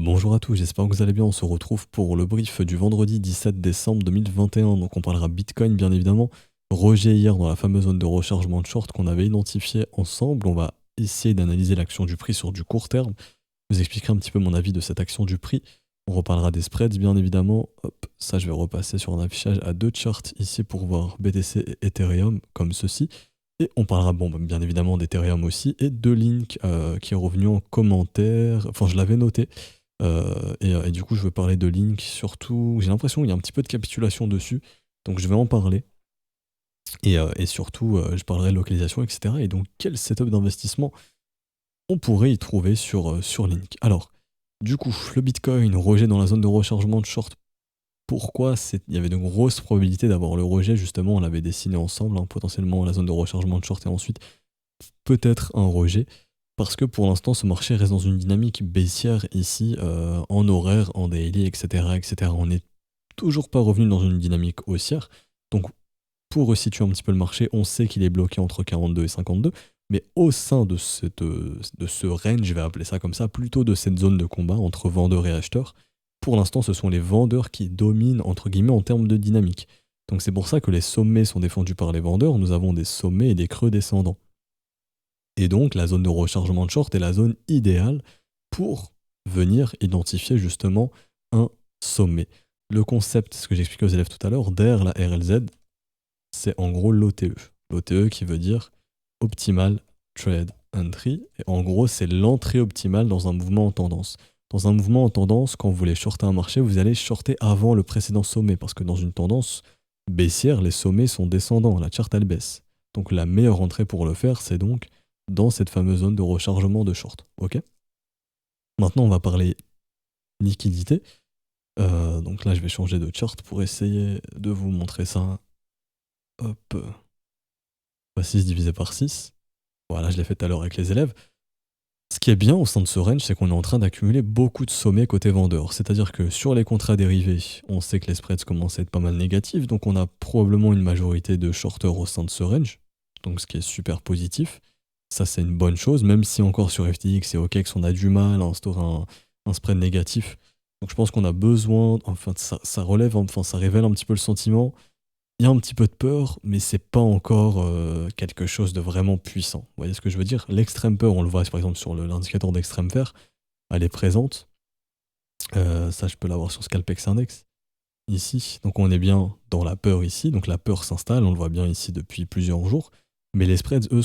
Bonjour à tous, j'espère que vous allez bien. On se retrouve pour le brief du vendredi 17 décembre 2021. Donc on parlera Bitcoin bien évidemment. Roger hier dans la fameuse zone de rechargement de short qu'on avait identifiée ensemble. On va essayer d'analyser l'action du prix sur du court terme. Je vous expliquerai un petit peu mon avis de cette action du prix. On reparlera des spreads bien évidemment. Hop, ça je vais repasser sur un affichage à deux charts ici pour voir BTC et Ethereum comme ceci. Et on parlera bien évidemment d'Ethereum aussi et de Link qui est revenu en commentaire. Enfin je l'avais noté. Et du coup, je veux parler de Link, surtout, j'ai l'impression qu'il y a un petit peu de capitulation dessus, donc je vais en parler. Et surtout, je parlerai de localisation, etc. Et donc, quel setup d'investissement on pourrait y trouver sur Link. Alors, du coup, le Bitcoin, rejet dans la zone de rechargement de short. Pourquoi il y avait de grosses probabilités d'avoir le rejet, justement, on l'avait dessiné ensemble, hein, potentiellement la zone de rechargement de short et ensuite peut-être un rejet. Parce que pour l'instant, ce marché reste dans une dynamique baissière ici, en horaire, en daily, etc., etc. On n'est toujours pas revenu dans une dynamique haussière. Donc, pour resituer un petit peu le marché, on sait qu'il est bloqué entre 42 et 52. Mais au sein de ce range, je vais appeler ça comme ça, plutôt de cette zone de combat entre vendeurs et acheteurs, pour l'instant, ce sont les vendeurs qui dominent, entre guillemets, en termes de dynamique. Donc c'est pour ça que les sommets sont défendus par les vendeurs. Nous avons des sommets et des creux descendants. Et donc, la zone de rechargement de short est la zone idéale pour venir identifier justement un sommet. Le concept, ce que j'expliquais aux élèves tout à l'heure, derrière la RLZ, c'est en gros l'OTE. L'OTE qui veut dire Optimal Trade Entry. Et en gros, c'est l'entrée optimale dans un mouvement en tendance. Dans un mouvement en tendance, quand vous voulez shorter un marché, vous allez shorter avant le précédent sommet. Parce que dans une tendance baissière, les sommets sont descendants, la charte elle baisse. Donc la meilleure entrée pour le faire, c'est donc dans cette fameuse zone de rechargement de short. Ok. Maintenant, on va parler liquidité. Donc là, je vais changer de chart pour essayer de vous montrer ça. Hop. 6 divisé par 6. Voilà, je l'ai fait tout à l'heure avec les élèves. Ce qui est bien au sein de ce range, c'est qu'on est en train d'accumuler beaucoup de sommets côté vendeur. C'est-à-dire que sur les contrats dérivés, on sait que les spreads commencent à être pas mal négatifs, donc on a probablement une majorité de shorters au sein de ce range, donc ce qui est super positif. Ça, c'est une bonne chose, même si encore sur FTX et OKEx, on a du mal à instaurer un spread négatif. Donc je pense qu'on a besoin, enfin ça relève, enfin ça révèle un petit peu le sentiment. Il y a un petit peu de peur, mais c'est pas encore quelque chose de vraiment puissant. Vous voyez ce que je veux dire? L'extrême peur, on le voit par exemple sur l'indicateur d'extrême vert, elle est présente. Ça, je peux l'avoir sur Scalpex Index, ici. Donc on est bien dans la peur ici, donc la peur s'installe, on le voit bien ici depuis plusieurs jours. Mais les spreads, eux,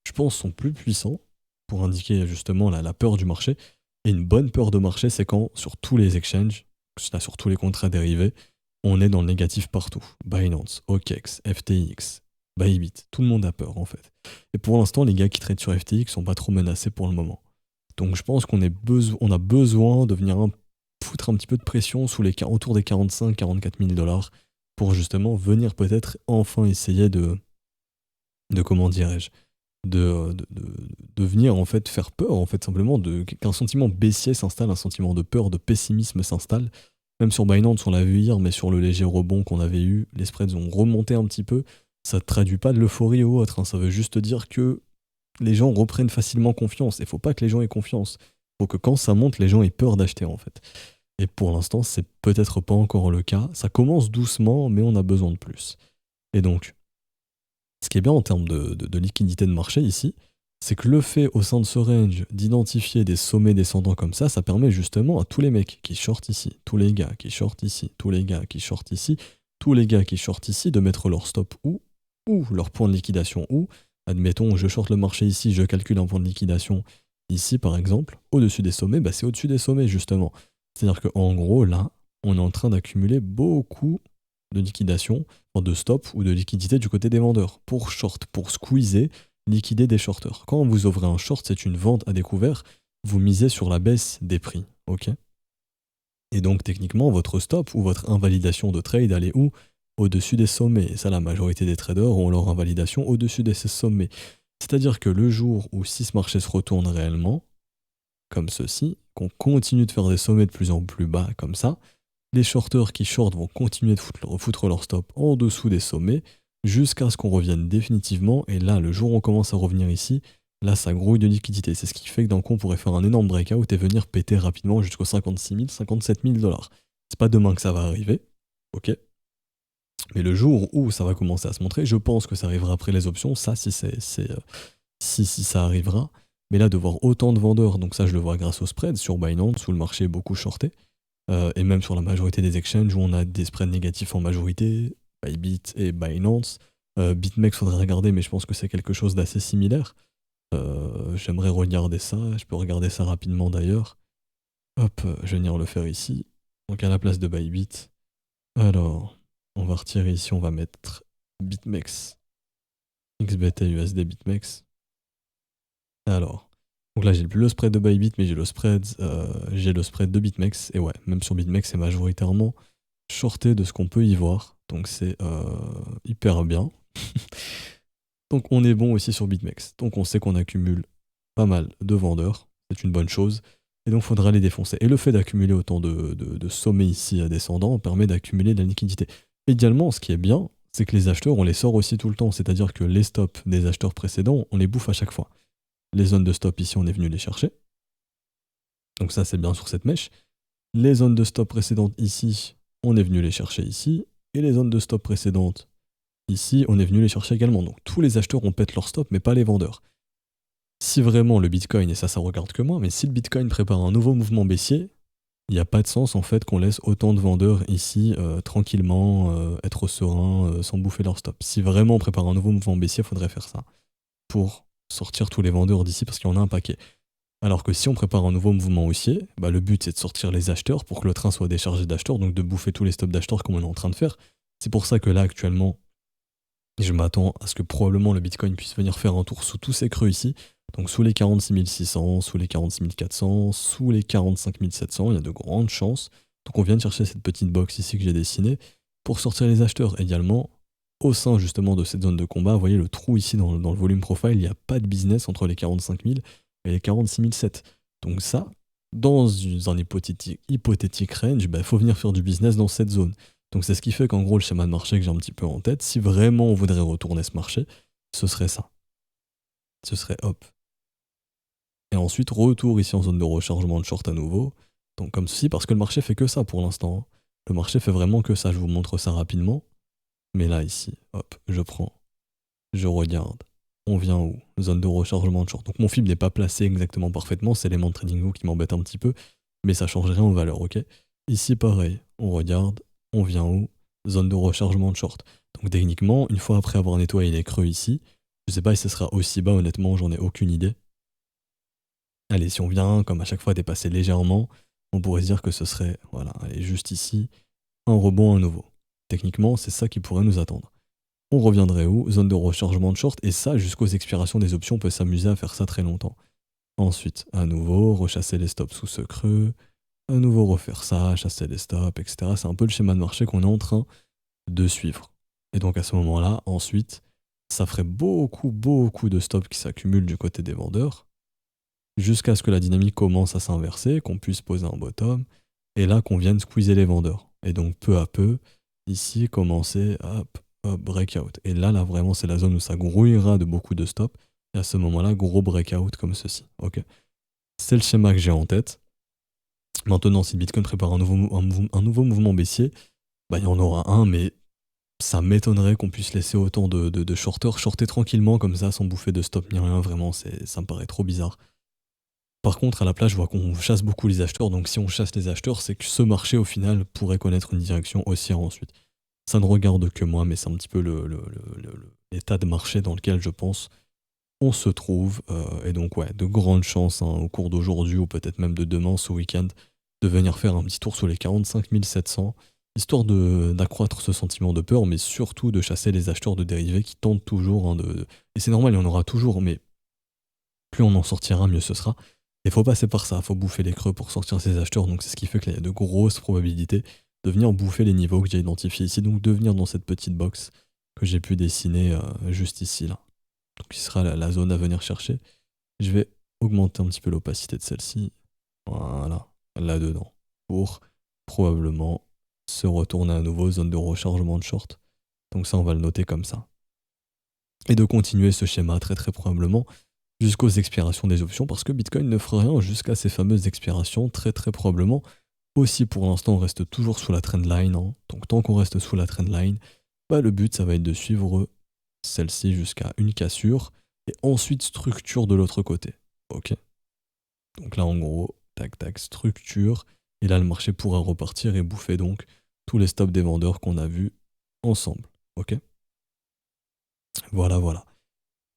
je pense, sont plus puissants pour indiquer justement la peur du marché. Et une bonne peur de marché, c'est quand sur tous les exchanges, sur tous les contrats dérivés, on est dans le négatif partout. Binance, OKEx, FTX, Bybit, tout le monde a peur en fait. Et pour l'instant, les gars qui traitent sur FTX sont pas trop menacés pour le moment. Donc je pense qu'on a besoin de venir foutre un petit peu de pression autour des 45-44 000 dollars pour justement venir peut-être enfin essayer de comment dirais-je, de venir en fait faire peur, en fait simplement qu'un sentiment baissier s'installe, un sentiment de peur, de pessimisme s'installe. Même sur Binance, on l'a vu hier, mais sur le léger rebond qu'on avait eu, les spreads ont remonté un petit peu. Ça ne traduit pas de l'euphorie ou autre, hein. Ça veut juste dire que les gens reprennent facilement confiance. Il ne faut pas que les gens aient confiance. Il faut que quand ça monte, les gens aient peur d'acheter en fait. Et pour l'instant, c'est peut-être pas encore le cas. Ça commence doucement, mais on a besoin de plus. Et donc, ce qui est bien en termes de liquidité de marché ici, c'est que le fait au sein de ce range d'identifier des sommets descendants comme ça permet justement à tous les mecs qui shortent ici, tous les gars qui shortent ici, tous les gars qui shortent ici, tous les gars qui shortent ici, de mettre leur stop ou leur point de liquidation où. Admettons, je short le marché ici, je calcule un point de liquidation ici par exemple, au-dessus des sommets, c'est au-dessus des sommets justement. C'est-à-dire qu'en gros, là, on est en train d'accumuler beaucoup de liquidation, de stop ou de liquidité du côté des vendeurs, pour short, pour squeezer, liquider des shorters. Quand vous ouvrez un short, c'est une vente à découvert, vous misez sur la baisse des prix, ok? Et donc techniquement, votre stop ou votre invalidation de trade, elle est où? Au-dessus des sommets. Et ça, la majorité des traders ont leur invalidation au-dessus de ces sommets. C'est-à-dire que le jour où si ce marché se retourne réellement, comme ceci, qu'on continue de faire des sommets de plus en plus bas comme ça, les shorters qui shortent vont continuer de foutre leur stop en dessous des sommets jusqu'à ce qu'on revienne définitivement. Et là, le jour où on commence à revenir ici, là ça grouille de liquidité. C'est ce qui fait que d'un coup on pourrait faire un énorme breakout et venir péter rapidement jusqu'aux 56 000, 57 000 $. C'est pas demain que ça va arriver, ok. Mais le jour où ça va commencer à se montrer, je pense que ça arrivera après les options, ça si ça arrivera. Mais là de voir autant de vendeurs, donc ça je le vois grâce au spread sur Binance où le marché est beaucoup shorté, et même sur la majorité des exchanges où on a des spreads négatifs en majorité, Bybit et Binance. BitMEX faudrait regarder, mais je pense que c'est quelque chose d'assez similaire. J'aimerais regarder ça, je peux regarder ça rapidement d'ailleurs. Hop, je vais venir le faire ici. Donc à la place de Bybit. Alors, on va retirer ici, on va mettre BitMEX. XBT USD BitMEX. Alors, donc là j'ai plus le spread de Bybit, mais j'ai le spread de BitMEX. Et ouais, même sur BitMEX, c'est majoritairement shorté de ce qu'on peut y voir. Donc c'est hyper bien. Donc on est bon aussi sur BitMEX. Donc on sait qu'on accumule pas mal de vendeurs. C'est une bonne chose. Et donc il faudra les défoncer. Et le fait d'accumuler autant de sommets ici à descendant permet d'accumuler de la liquidité. Également, ce qui est bien, c'est que les acheteurs, on les sort aussi tout le temps. C'est-à-dire que les stops des acheteurs précédents, on les bouffe à chaque fois. Les zones de stop ici, on est venu les chercher. Donc ça, c'est bien sur cette mèche. Les zones de stop précédentes ici, on est venu les chercher ici. Et les zones de stop précédentes ici, on est venu les chercher également. Donc tous les acheteurs, on pète leur stop, mais pas les vendeurs. Si vraiment le Bitcoin, et ça regarde que moi, mais si le Bitcoin prépare un nouveau mouvement baissier, il n'y a pas de sens en fait qu'on laisse autant de vendeurs ici tranquillement, être sereins, sans bouffer leur stop. Si vraiment on prépare un nouveau mouvement baissier, il faudrait faire ça. Pour sortir tous les vendeurs d'ici parce qu'il y en a un paquet. Alors que si on prépare un nouveau mouvement haussier, bah le but c'est de sortir les acheteurs pour que le train soit déchargé d'acheteurs, donc de bouffer tous les stops d'acheteurs comme on est en train de faire. C'est pour ça que là actuellement, je m'attends à ce que probablement le Bitcoin puisse venir faire un tour sous tous ces creux ici, donc sous les 46 600, sous les 46 400, sous les 45 700, il y a de grandes chances. Donc on vient de chercher cette petite box ici que j'ai dessinée pour sortir les acheteurs également. Au sein justement de cette zone de combat, vous voyez le trou ici dans le volume profile, il n'y a pas de business entre les 45 000 et les 46 700. Donc ça, dans un hypothétique range, il faut venir faire du business dans cette zone. Donc c'est ce qui fait qu'en gros le schéma de marché que j'ai un petit peu en tête, si vraiment on voudrait retourner ce marché, ce serait ça. Ce serait hop. Et ensuite retour ici en zone de rechargement de short à nouveau. Donc comme ceci, parce que le marché fait que ça pour l'instant. Le marché fait vraiment que ça, je vous montre ça rapidement. Mais là ici, hop, je prends, je regarde. On vient où? Zone de rechargement de short. Donc mon fib n'est pas placé exactement parfaitement, c'est l'élément de TradingView qui m'embête un petit peu, mais ça change rien en valeur, ok? Ici pareil, on regarde, on vient où? Zone de rechargement de short. Donc techniquement, une fois après avoir nettoyé les creux ici, je sais pas si ce sera aussi bas, honnêtement, j'en ai aucune idée. Allez, si on vient, comme à chaque fois, dépasser légèrement, on pourrait se dire que ce serait, voilà, allez, juste ici, un rebond à nouveau. Techniquement, c'est ça qui pourrait nous attendre. On reviendrait où? Zone de rechargement de short, et ça, jusqu'aux expirations des options, on peut s'amuser à faire ça très longtemps. Ensuite, à nouveau, rechasser les stops sous ce creux, à nouveau refaire ça, chasser les stops, etc. C'est un peu le schéma de marché qu'on est en train de suivre. Et donc à ce moment-là, ensuite, ça ferait beaucoup de stops qui s'accumulent du côté des vendeurs, jusqu'à ce que la dynamique commence à s'inverser, qu'on puisse poser un bottom, et là qu'on vienne squeezer les vendeurs. Et donc peu à peu, ici, commencer à breakout. Et là vraiment, c'est la zone où ça grouillera de beaucoup de stops. Et à ce moment-là, gros breakout comme ceci. Ok. C'est le schéma que j'ai en tête. Maintenant, si Bitcoin prépare un nouveau mouvement baissier, il y en aura un, mais ça m'étonnerait qu'on puisse laisser autant de shorters shorter tranquillement comme ça, sans bouffer de stop ni rien. Vraiment, ça me paraît trop bizarre. Par contre, à la place, je vois qu'on chasse beaucoup les acheteurs. Donc si on chasse les acheteurs, c'est que ce marché, au final, pourrait connaître une direction haussière ensuite. Ça ne regarde que moi, mais c'est un petit peu l'état de marché dans lequel je pense on se trouve. Et donc, ouais, de grandes chances au cours d'aujourd'hui ou peut-être même de demain, ce week-end, de venir faire un petit tour sur les 45 700, histoire d'accroître ce sentiment de peur, mais surtout de chasser les acheteurs de dérivés qui tentent toujours. Et c'est normal, il y en aura toujours, mais plus on en sortira, mieux ce sera. Il faut passer par ça, il faut bouffer les creux pour sortir ces acheteurs, donc c'est ce qui fait qu'il y a de grosses probabilités de venir bouffer les niveaux que j'ai identifiés ici, donc de venir dans cette petite box que j'ai pu dessiner juste ici, là. Donc qui sera la zone à venir chercher. Je vais augmenter un petit peu l'opacité de celle-ci, voilà, là-dedans, pour probablement se retourner à nouveau, zone de rechargement de short. Donc ça, on va le noter comme ça. Et de continuer ce schéma très probablement jusqu'aux expirations des options, parce que Bitcoin ne fera rien jusqu'à ces fameuses expirations, très très probablement. Aussi, pour l'instant, on reste toujours sous la trendline, hein. Donc tant qu'on reste sous la trendline, bah, le but, ça va être de suivre celle-ci jusqu'à une cassure, et ensuite structure de l'autre côté. Ok. Donc là, en gros, tac tac, structure, et là, le marché pourra repartir et bouffer donc tous les stops des vendeurs qu'on a vus ensemble. Ok. Voilà, voilà.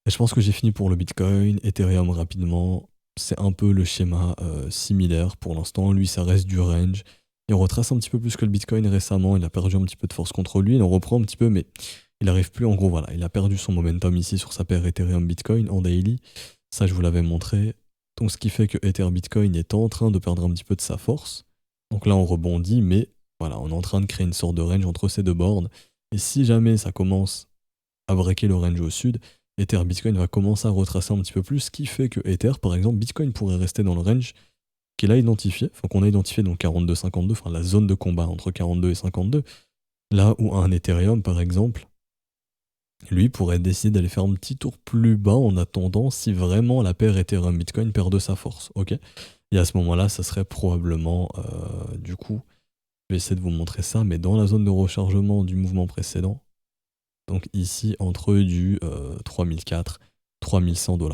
Et je pense que j'ai fini pour le Bitcoin, Ethereum rapidement. C'est un peu le schéma similaire pour l'instant. Lui, ça reste du range. Il retrace un petit peu plus que le Bitcoin récemment. Il a perdu un petit peu de force contre lui. Il en reprend un petit peu, mais il n'arrive plus. En gros, voilà. Il a perdu son momentum ici sur sa paire Ethereum-Bitcoin en daily. Ça, je vous l'avais montré. Donc, ce qui fait que Ether-Bitcoin est en train de perdre un petit peu de sa force. Donc là, on rebondit, mais voilà, on est en train de créer une sorte de range entre ces deux bornes. Et si jamais ça commence à breaker le range au sud, Ether Bitcoin va commencer à retracer un petit peu plus, ce qui fait que Ether, par exemple, Bitcoin pourrait rester dans le range qu'il a identifié, enfin qu'on a identifié donc 42-52, enfin la zone de combat entre 42 et 52, là où un Ethereum, par exemple, lui pourrait décider d'aller faire un petit tour plus bas en attendant si vraiment la paire Ethereum Bitcoin perd de sa force, ok. Et à ce moment-là, ça serait probablement, du coup, je vais essayer de vous montrer ça, mais dans la zone de rechargement du mouvement précédent, donc ici, entre du 3004, 3100 $.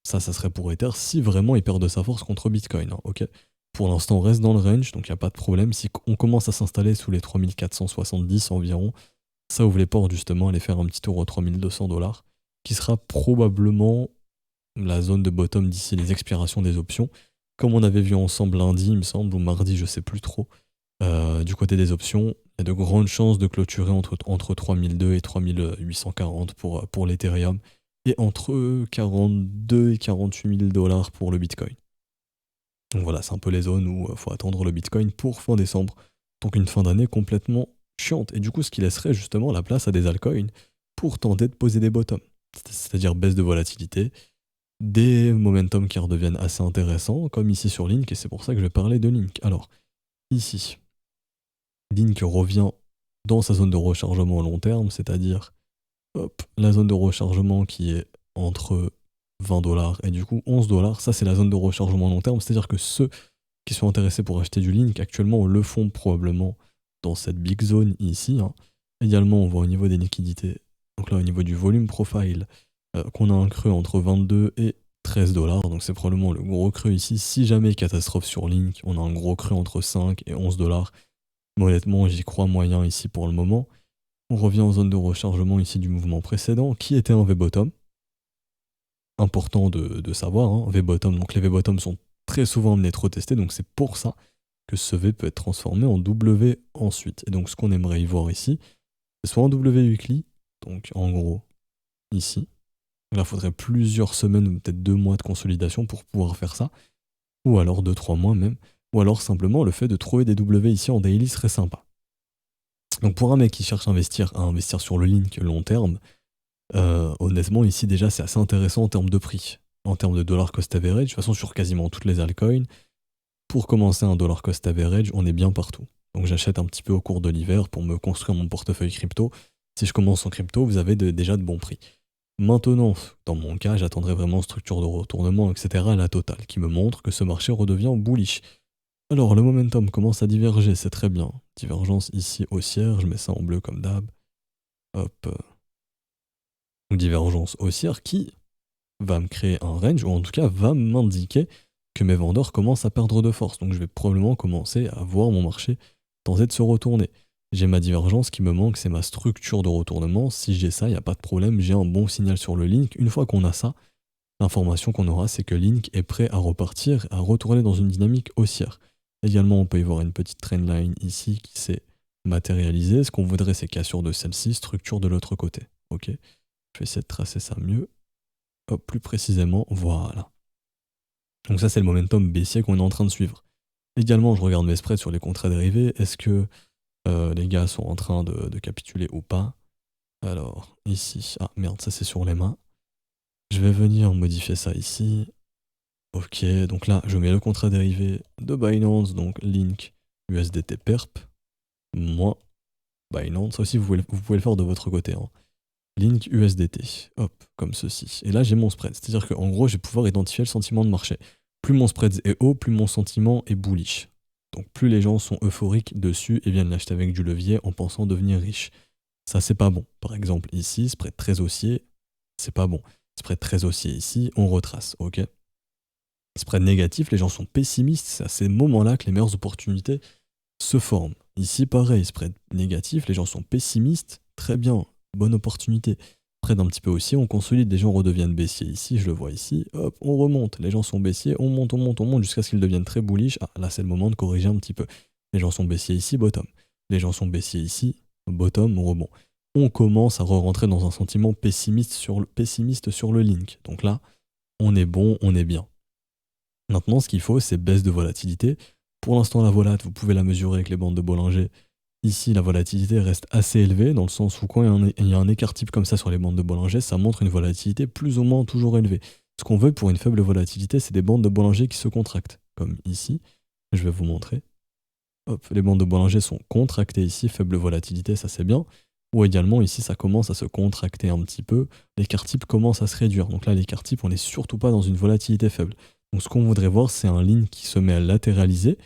Ça serait pour Ether si vraiment il perd de sa force contre Bitcoin, hein, ok. Pour l'instant, on reste dans le range, donc il n'y a pas de problème. Si on commence à s'installer sous les 3470 environ, ça ouvre les portes justement à aller faire un petit tour aux 3200 $, qui sera probablement la zone de bottom d'ici les expirations des options, comme on avait vu ensemble lundi, il me semble, ou mardi, je sais plus trop. Du côté des options, il y a de grandes chances de clôturer entre 3002 et 3840 pour l'Ethereum, et entre 42 et 48 000 $ pour le Bitcoin. Donc voilà, c'est un peu les zones où il faut attendre le Bitcoin pour fin décembre. Donc une fin d'année complètement chiante. Et du coup, ce qui laisserait justement la place à des altcoins pour tenter de poser des bottoms. C'est-à-dire baisse de volatilité, des momentum qui redeviennent assez intéressants, comme ici sur Link, et c'est pour ça que je vais parler de Link. Alors, ici, Link revient dans sa zone de rechargement à long terme, c'est-à-dire la zone de rechargement qui est entre 20 $ et du coup 11 $. Ça, c'est la zone de rechargement à long terme, c'est-à-dire que ceux qui sont intéressés pour acheter du Link actuellement le font probablement dans cette big zone ici, hein. Également, on voit au niveau des liquidités, donc là au niveau du volume profile, qu'on a un creux entre 22 et 13 $. Donc c'est probablement le gros creux ici. Si jamais catastrophe sur Link, on a un gros creux entre 5 et 11 $. Mais honnêtement, j'y crois moyen ici pour le moment. On revient en zone de rechargement ici du mouvement précédent, qui était un V-bottom. Important de savoir, hein, V-bottom. Donc les V-bottom sont très souvent amenés à être retestés, donc c'est pour ça que ce V peut être transformé en W ensuite. Et donc ce qu'on aimerait y voir ici, c'est soit un W weekly, donc en gros ici. Là, il faudrait plusieurs semaines ou peut-être 2 mois de consolidation pour pouvoir faire ça, ou alors 2-3 mois même, ou alors simplement le fait de trouver des W ici en daily serait sympa. Donc pour un mec qui cherche à investir sur le Link long terme, honnêtement ici déjà c'est assez intéressant en termes de prix, en termes de dollar cost average, de toute façon sur quasiment toutes les altcoins. Pour commencer un dollar cost average, on est bien partout. Donc j'achète un petit peu au cours de l'hiver pour me construire mon portefeuille crypto. Si je commence en crypto, vous avez déjà de bons prix. Maintenant, dans mon cas, j'attendrai vraiment structure de retournement, etc. à la totale, qui me montre que ce marché redevient bullish. Alors, le momentum commence à diverger, c'est très bien. Divergence ici haussière, je mets ça en bleu comme d'hab. Hop. Divergence haussière qui va me créer un range, ou en tout cas va m'indiquer que mes vendeurs commencent à perdre de force. Donc je vais probablement commencer à voir mon marché tenter de se retourner. J'ai ma divergence qui me manque, c'est ma structure de retournement. Si j'ai ça, il n'y a pas de problème, j'ai un bon signal sur le Link. Une fois qu'on a ça, l'information qu'on aura, c'est que Link est prêt à repartir, à retourner dans une dynamique haussière. Également, on peut y voir une petite trendline ici qui s'est matérialisée. Ce qu'on voudrait, c'est cassure de celle-ci, structure de l'autre côté. Ok. Je vais essayer de tracer ça mieux. Hop, plus précisément, voilà. Donc ça, c'est le momentum baissier qu'on est en train de suivre. Également, je regarde mes spreads sur les contrats dérivés. Est-ce que les gars sont en train de capituler ou pas? Alors, ici... Ah, merde, ça c'est sur les mains. Je vais venir modifier ça ici. Ok, donc là, je mets le contrat dérivé de Binance, donc Link USDT Perp, moins Binance. Ça aussi, vous pouvez le faire de votre côté, hein. Link USDT, hop, comme ceci. Et là, j'ai mon spread. C'est-à-dire qu'en gros, je vais pouvoir identifier le sentiment de marché. Plus mon spread est haut, plus mon sentiment est bullish. Donc plus les gens sont euphoriques dessus et viennent l'acheter avec du levier en pensant devenir riche. Ça, c'est pas bon. Par exemple, ici, spread très haussier, c'est pas bon. Spread très haussier ici, on retrace, ok. Spread négatif, les gens sont pessimistes, c'est à ces moments-là que les meilleures opportunités se forment. Ici, pareil, spread négatif, les gens sont pessimistes, très bien, bonne opportunité. Spread un petit peu haussier, on consolide, les gens redeviennent baissiers. Ici, je le vois ici, hop, on remonte, les gens sont baissiers, on monte jusqu'à ce qu'ils deviennent très bullish. Ah, là, c'est le moment de corriger un petit peu. Les gens sont baissiers ici, bottom. Les gens sont baissiers ici, bottom, rebond. On commence à re-rentrer dans un sentiment pessimiste sur le link. Donc là, on est bon, on est bien. Maintenant, ce qu'il faut, c'est baisse de volatilité. Pour l'instant, la volate, vous pouvez la mesurer avec les bandes de Bollinger. Ici, la volatilité reste assez élevée, dans le sens où quand il y a un écart type comme ça sur les bandes de Bollinger, ça montre une volatilité plus ou moins toujours élevée. Ce qu'on veut pour une faible volatilité, c'est des bandes de Bollinger qui se contractent. Comme ici, je vais vous montrer. Hop, les bandes de Bollinger sont contractées ici, faible volatilité, ça c'est bien. Ou également, ici, ça commence à se contracter un petit peu. L'écart type commence à se réduire. Donc là, l'écart type, on n'est surtout pas dans une volatilité faible. Donc ce qu'on voudrait voir, c'est un ligne qui se met à latéraliser.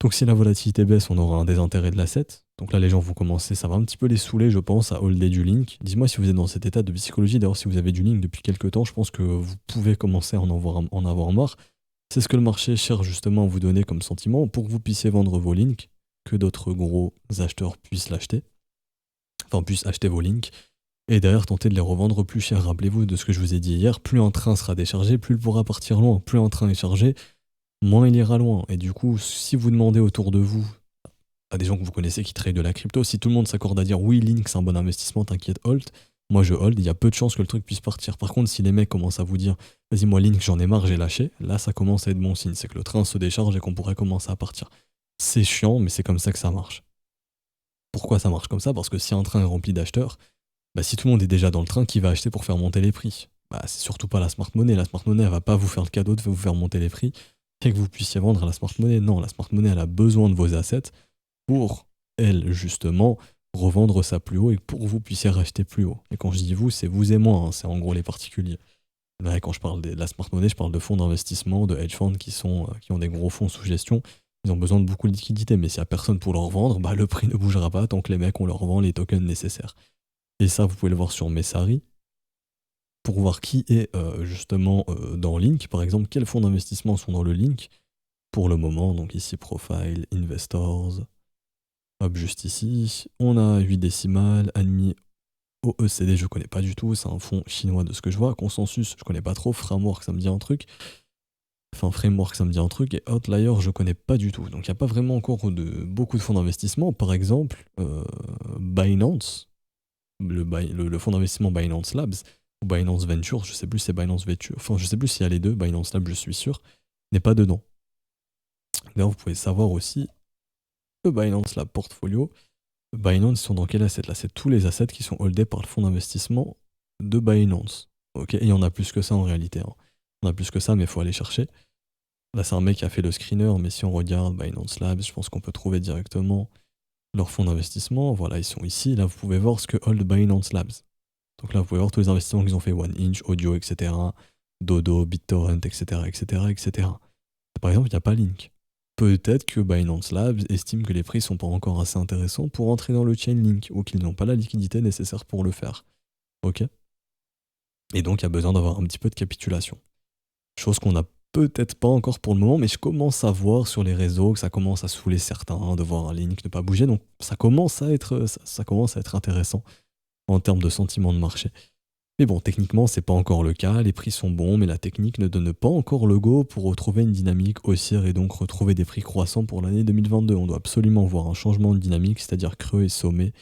Donc si la volatilité baisse, on aura un désintérêt de l'asset. Donc là, les gens vont commencer, ça va un petit peu les saouler, je pense, à holder du link. Dis-moi si vous êtes dans cet état de psychologie. D'ailleurs, si vous avez du link depuis quelques temps, je pense que vous pouvez commencer à en avoir marre. C'est ce que le marché cherche justement à vous donner comme sentiment pour que vous puissiez vendre vos links, que d'autres gros acheteurs puissent l'acheter. Enfin, puissent acheter vos links. Et derrière, tenter de les revendre plus cher. Rappelez-vous de ce que je vous ai dit hier, plus un train sera déchargé, plus il pourra partir loin. Plus un train est chargé, moins il ira loin. Et du coup, si vous demandez autour de vous, à des gens que vous connaissez qui trade de la crypto, si tout le monde s'accorde à dire oui, Link c'est un bon investissement, t'inquiète, hold, moi je hold, il y a peu de chances que le truc puisse partir. Par contre, si les mecs commencent à vous dire vas-y, moi Link j'en ai marre, j'ai lâché, là ça commence à être bon signe, c'est que le train se décharge et qu'on pourrait commencer à partir. C'est chiant, mais c'est comme ça que ça marche. Pourquoi ça marche comme ça? Parce que si un train est rempli d'acheteurs, bah, si tout le monde est déjà dans le train, qui va acheter pour faire monter les prix? Bah, c'est surtout pas la smart money. La smart money, elle va pas vous faire le cadeau de vous faire monter les prix et que vous puissiez vendre à la smart money. Non, la smart money, elle a besoin de vos assets pour, elle, justement, revendre ça plus haut et pour que vous puissiez racheter plus haut. Et quand je dis vous, c'est vous et moi, hein, c'est en gros les particuliers. Là, quand je parle de la smart money, je parle de fonds d'investissement, de hedge funds qui ont des gros fonds sous gestion. Ils ont besoin de beaucoup de liquidités, mais s'il n'y a personne pour leur vendre, bah, le prix ne bougera pas tant que les mecs, on leur vend les tokens nécessaires. Et ça, vous pouvez le voir sur Messari, pour voir qui est justement dans Link. Par exemple, quels fonds d'investissement sont dans le Link pour le moment. Donc ici, Profile, Investors. Hop, juste ici. On a 8 décimales, Anmi, OECD, je connais pas du tout. C'est un fonds chinois de ce que je vois. Consensus, je connais pas trop. Framework, ça me dit un truc. Enfin, Framework, ça me dit un truc. Et Outlier, je connais pas du tout. Donc il n'y a pas vraiment encore beaucoup de fonds d'investissement. Par exemple, Binance, le fonds d'investissement Binance Labs, ou Binance Venture, je sais plus si c'est Binance Venture, enfin je sais plus s'il y a les deux, Binance Labs je suis sûr, n'est pas dedans. D'ailleurs vous pouvez savoir aussi que Binance Lab Portfolio, Binance ils sont dans quel asset? Là c'est tous les assets qui sont holdés par le fonds d'investissement de Binance. Ok, et il y en a plus que ça en réalité. Hein. On a plus que ça mais il faut aller chercher. Là c'est un mec qui a fait le screener, mais si on regarde Binance Labs, je pense qu'on peut trouver directement leurs fonds d'investissement. Voilà, ils sont ici. Là vous pouvez voir ce que hold Binance Labs. Donc là, vous pouvez voir tous les investissements qu'ils ont fait, One Inch, Audio, etc., Dodo, BitTorrent, etc., etc., etc. Par exemple, il n'y a pas Link. Peut-être que Binance Labs estime que les prix sont pas encore assez intéressants pour entrer dans le chain Link, ou qu'ils n'ont pas la liquidité nécessaire pour le faire. Ok? Et donc, il y a besoin d'avoir un petit peu de capitulation. Chose qu'on n'a peut-être pas encore pour le moment, mais je commence à voir sur les réseaux que ça commence à saouler certains de voir un Link ne pas bouger, donc ça commence à être intéressant en termes de sentiment de marché. Mais bon, techniquement, c'est pas encore le cas, les prix sont bons, mais la technique ne donne pas encore le go pour retrouver une dynamique haussière et donc retrouver des prix croissants pour l'année 2022. On doit absolument voir un changement de dynamique, c'est-à-dire creux et sommet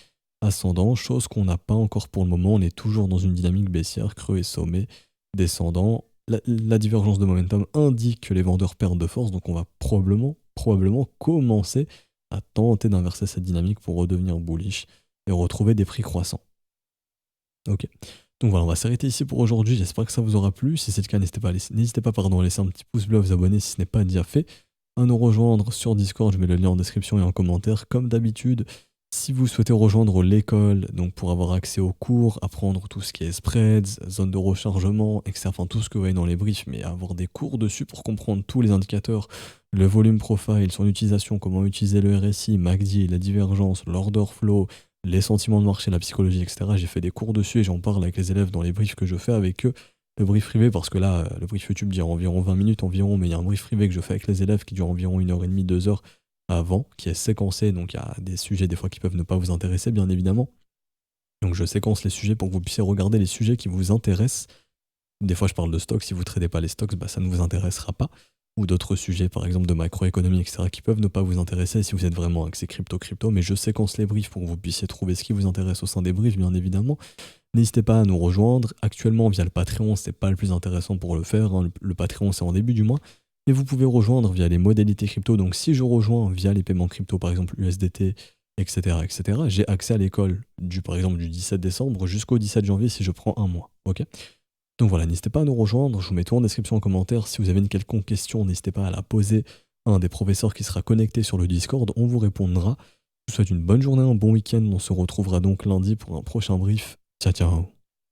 ascendant, chose qu'on n'a pas encore pour le moment. On est toujours dans une dynamique baissière, creux et sommet descendant. La divergence de momentum indique que les vendeurs perdent de force, donc on va probablement commencer à tenter d'inverser cette dynamique pour redevenir bullish et retrouver des prix croissants. Ok. Donc voilà, on va s'arrêter ici pour aujourd'hui. J'espère que ça vous aura plu. Si c'est le cas, n'hésitez pas à laisser un petit pouce bleu, à vous abonner si ce n'est pas déjà fait, à nous rejoindre sur Discord. Je mets le lien en description et en commentaire. Comme d'habitude, Si vous souhaitez rejoindre l'école, donc pour avoir accès aux cours, apprendre tout ce qui est spreads, zone de rechargement, etc., enfin tout ce que vous voyez dans les briefs, mais avoir des cours dessus pour comprendre tous les indicateurs, le volume profile, son utilisation, comment utiliser le RSI, MACD, la divergence, l'order flow, les sentiments de marché, la psychologie, etc. J'ai fait des cours dessus et j'en parle avec les élèves dans les briefs que je fais avec eux. Le brief privé, parce que là, le brief YouTube dure environ 20 minutes environ, mais il y a un brief privé que je fais avec les élèves qui dure environ 1h30, 2 heures avant, qui est séquencé, donc il y a des sujets des fois qui peuvent ne pas vous intéresser, bien évidemment. Donc je séquence les sujets pour que vous puissiez regarder les sujets qui vous intéressent. Des fois je parle de stocks, si vous ne tradez pas les stocks, bah, ça ne vous intéressera pas. Ou d'autres sujets, par exemple de macroéconomie, etc., qui peuvent ne pas vous intéresser si vous êtes vraiment axé crypto, mais je séquence les briefs pour que vous puissiez trouver ce qui vous intéresse au sein des briefs, bien évidemment. N'hésitez pas à nous rejoindre. Actuellement, via le Patreon, c'est pas le plus intéressant pour le faire, hein. Le Patreon, c'est en début du mois. Mais vous pouvez rejoindre via les modalités crypto. Donc si je rejoins via les paiements crypto, par exemple USDT, etc., j'ai accès à l'école par exemple, du 17 décembre jusqu'au 17 janvier si je prends un mois. Ok. Donc voilà, n'hésitez pas à nous rejoindre. Je vous mets tout en description en commentaire. Si vous avez une quelconque question, n'hésitez pas à la poser à un des professeurs qui sera connecté sur le Discord. On vous répondra. Je vous souhaite une bonne journée, un bon week-end. On se retrouvera donc lundi pour un prochain brief. Ciao, ciao.